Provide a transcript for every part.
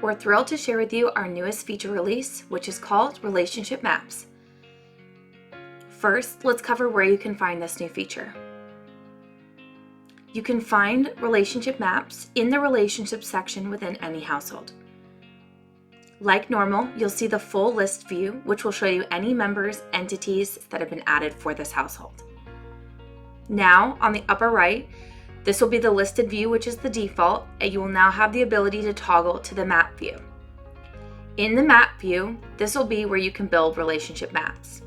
We're thrilled to share with you our newest feature release, which is called Relationship Maps. First, let's cover where you can find this new feature. You can find relationship maps in the Relationships section within any household. Like normal, you'll see the full list view, which will show you any members, entities that have been added for this household. Now, on the upper right, this will be the listed view, which is the default, and you will now have the ability to toggle to the map view. In the map view, this will be where you can build relationship maps.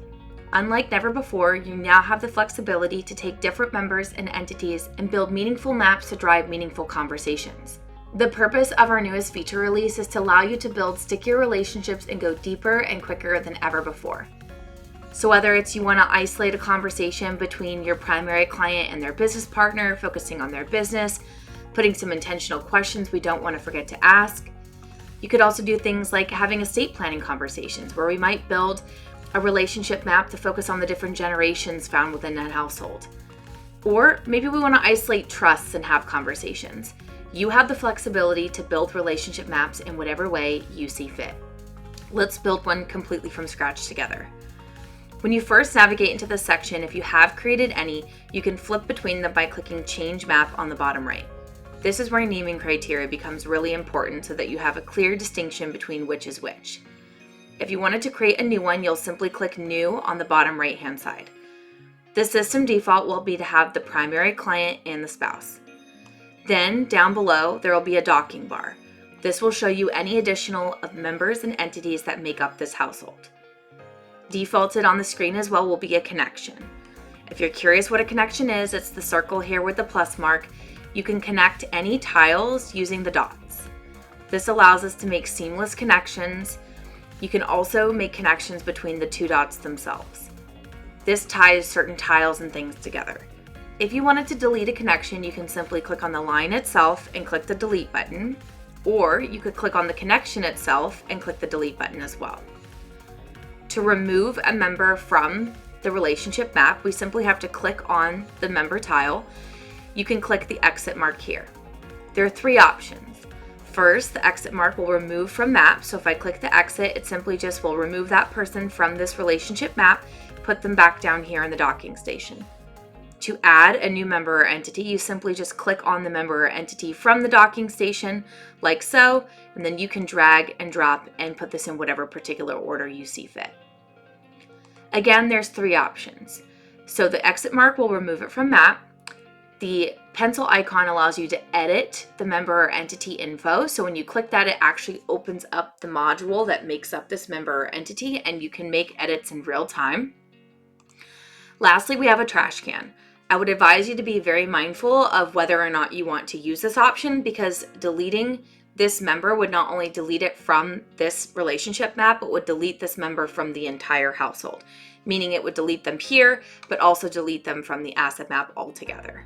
Unlike never before, you now have the flexibility to take different members and entities and build meaningful maps to drive meaningful conversations. The purpose of our newest feature release is to allow you to build stickier relationships and go deeper and quicker than ever before. So whether it's you want to isolate a conversation between your primary client and their business partner, focusing on their business, putting some intentional questions we don't want to forget to ask. You could also do things like having estate planning conversations where we might build a relationship map to focus on the different generations found within that household. Or maybe we want to isolate trusts and have conversations. You have the flexibility to build relationship maps in whatever way you see fit. Let's build one completely from scratch together. When you first navigate into this section, if you have created any, you can flip between them by clicking Change Map on the bottom right. This is where naming criteria becomes really important so that you have a clear distinction between which is which. If you wanted to create a new one, you'll simply click New on the bottom right-hand side. The system default will be to have the primary client and the spouse. Then, down below, there will be a docking bar. This will show you any additional of members and entities that make up this household. Defaulted on the screen as well will be a connection. If you're curious what a connection is, it's the circle here with the plus mark. You can connect any tiles using the dots. This allows us to make seamless connections. You can also make connections between the two dots themselves. This ties certain tiles and things together. If you wanted to delete a connection, you can simply click on the line itself and click the delete button, or you could click on the connection itself and click the delete button as well. To remove a member from the relationship map, we simply have to click on the member tile. You can click the exit mark here. There are three options. First, the exit mark will remove from map. So if I click the exit, it simply just will remove that person from this relationship map, put them back down here in the docking station. To add a new member or entity, you simply just click on the member or entity from the docking station like so, and then you can drag and drop and put this in whatever particular order you see fit. Again, there's three options. So the exit mark will remove it from map. The pencil icon allows you to edit the member or entity info. So when you click that, it actually opens up the module that makes up this member or entity, and you can make edits in real time. Lastly, we have a trash can. I would advise you to be very mindful of whether or not you want to use this option, because deleting this member would not only delete it from this relationship map, but would delete this member from the entire household, meaning it would delete them here, but also delete them from the asset map altogether.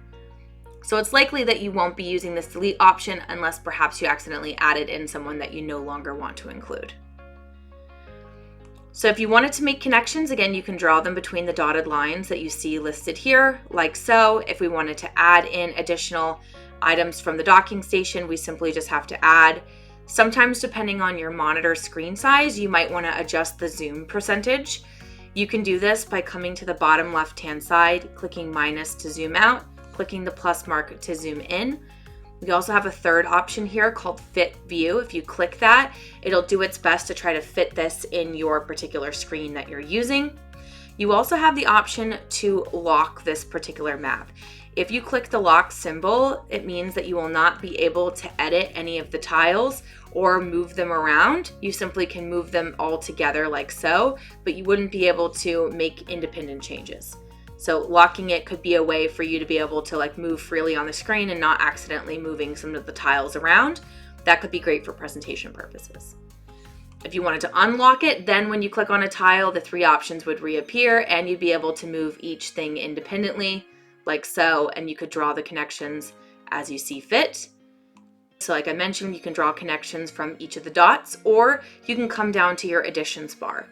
So it's likely that you won't be using this delete option unless perhaps you accidentally added in someone that you no longer want to include. So if you wanted to make connections, again, you can draw them between the dotted lines that you see listed here, like so. If we wanted to add in additional items from the docking station, we simply just have to add. Sometimes, depending on your monitor screen size, you might want to adjust the zoom percentage. You can do this by coming to the bottom left-hand side, clicking minus to zoom out, clicking the plus mark to zoom in. We also have a third option here called Fit View. If you click that, it'll do its best to try to fit this in your particular screen that you're using. You also have the option to lock this particular map. If you click the lock symbol, it means that you will not be able to edit any of the tiles or move them around. You simply can move them all together like so, but you wouldn't be able to make independent changes. So locking it could be a way for you to be able to move freely on the screen and not accidentally moving some of the tiles around. That could be great for presentation purposes. If you wanted to unlock it, then when you click on a tile, the three options would reappear and you'd be able to move each thing independently like so, and you could draw the connections as you see fit. So like I mentioned, you can draw connections from each of the dots, or you can come down to your additions bar.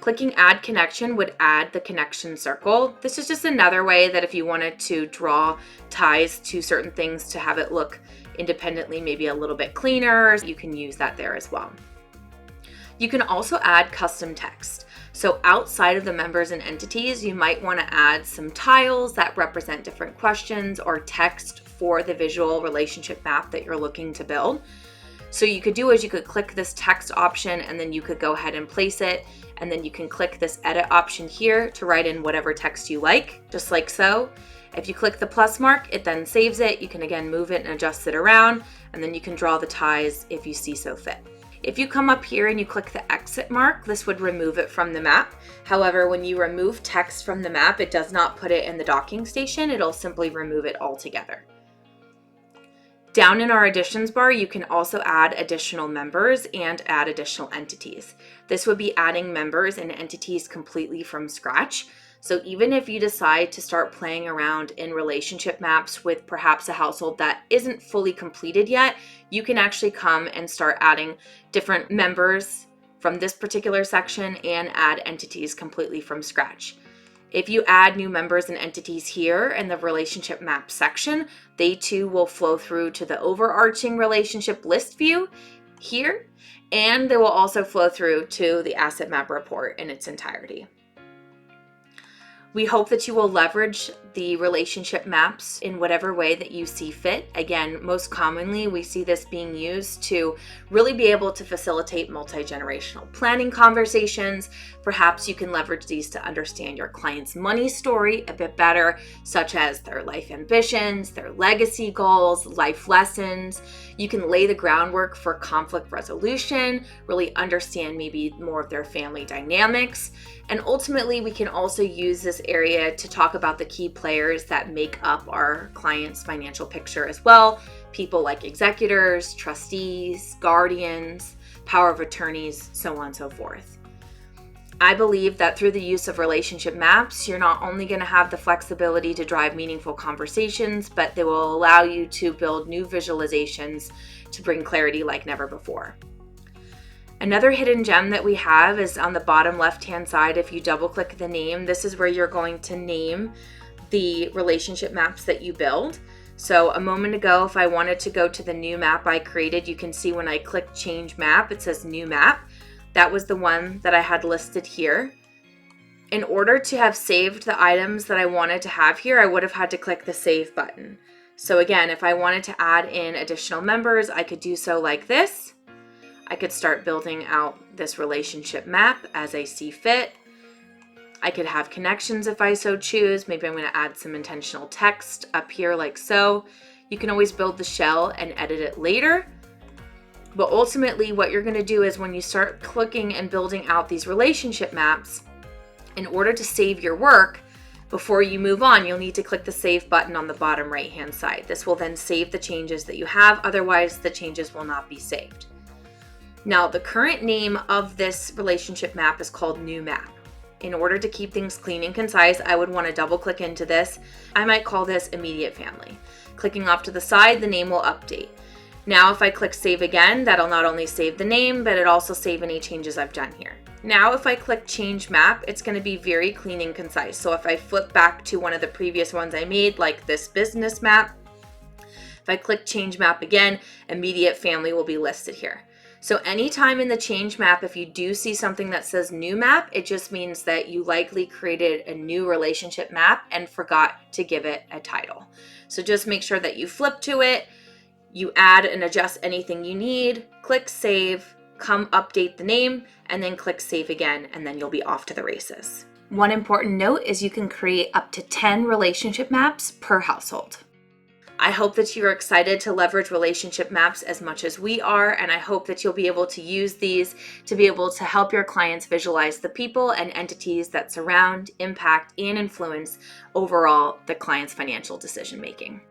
Clicking Add Connection would add the connection circle. This is just another way that if you wanted to draw ties to certain things to have it look independently, maybe a little bit cleaner. You can use that there as well. You can also add custom text. So outside of the members and entities, you might want to add some tiles that represent different questions or text for the visual relationship map that you're looking to build. So you could do is you could click this text option and then you could go ahead and place it. And then you can click this edit option here to write in whatever text you like, just like so. If you click the plus mark, it then saves it. You can again move it and adjust it around, and then you can draw the ties if you see so fit. If you come up here and you click the exit mark, this would remove it from the map. However, when you remove text from the map, it does not put it in the docking station. It'll simply remove it altogether. Down in our additions bar, you can also add additional members and add additional entities. This would be adding members and entities completely from scratch. So even if you decide to start playing around in relationship maps with perhaps a household that isn't fully completed yet, you can actually come and start adding different members from this particular section and add entities completely from scratch. If you add new members and entities here in the relationship map section, they too will flow through to the overarching relationship list view here, and they will also flow through to the asset map report in its entirety. We hope that you will leverage the relationship maps in whatever way that you see fit. Again, most commonly, we see this being used to really be able to facilitate multi-generational planning conversations. Perhaps you can leverage these to understand your client's money story a bit better, such as their life ambitions, their legacy goals, life lessons. You can lay the groundwork for conflict resolution, really understand maybe more of their family dynamics. And ultimately, we can also use this area to talk about the key players that make up our client's financial picture as well. People like executors, trustees, guardians, power of attorneys, so on and so forth. I believe that through the use of relationship maps, you're not only going to have the flexibility to drive meaningful conversations, but they will allow you to build new visualizations to bring clarity like never before. Another hidden gem that we have is on the bottom left-hand side. If you double click the name, this is where you're going to name the relationship maps that you build. So a moment ago, if I wanted to go to the new map I created, you can see when I click change map, it says new map. That was the one that I had listed here. In order to have saved the items that I wanted to have here, I would have had to click the save button. So again, if I wanted to add in additional members, I could do so like this. I could start building out this relationship map as I see fit. I could have connections if I so choose. Maybe I'm going to add some intentional text up here like so. You can always build the shell and edit it later. But ultimately, what you're going to do is when you start clicking and building out these relationship maps, in order to save your work, before you move on, you'll need to click the save button on the bottom right-hand side. This will then save the changes that you have. Otherwise, the changes will not be saved. Now, the current name of this relationship map is called New Map. In order to keep things clean and concise, I would want to double click into this. I might call this Immediate Family. Clicking off to the side, the name will update. Now, if I click Save again, that'll not only save the name, but it also save any changes I've done here. Now, if I click Change Map, it's going to be very clean and concise. So if I flip back to one of the previous ones I made, like this business map, if I click Change Map again, Immediate Family will be listed here. So anytime in the change map, if you do see something that says new map, it just means that you likely created a new relationship map and forgot to give it a title. So just make sure that you flip to it, you add and adjust anything you need, click save, come update the name, and then click save again, and then you'll be off to the races. One important note is you can create up to 10 relationship maps per household. I hope that you're excited to leverage relationship maps as much as we are, and I hope that you'll be able to use these to be able to help your clients visualize the people and entities that surround, impact, and influence overall the client's financial decision making.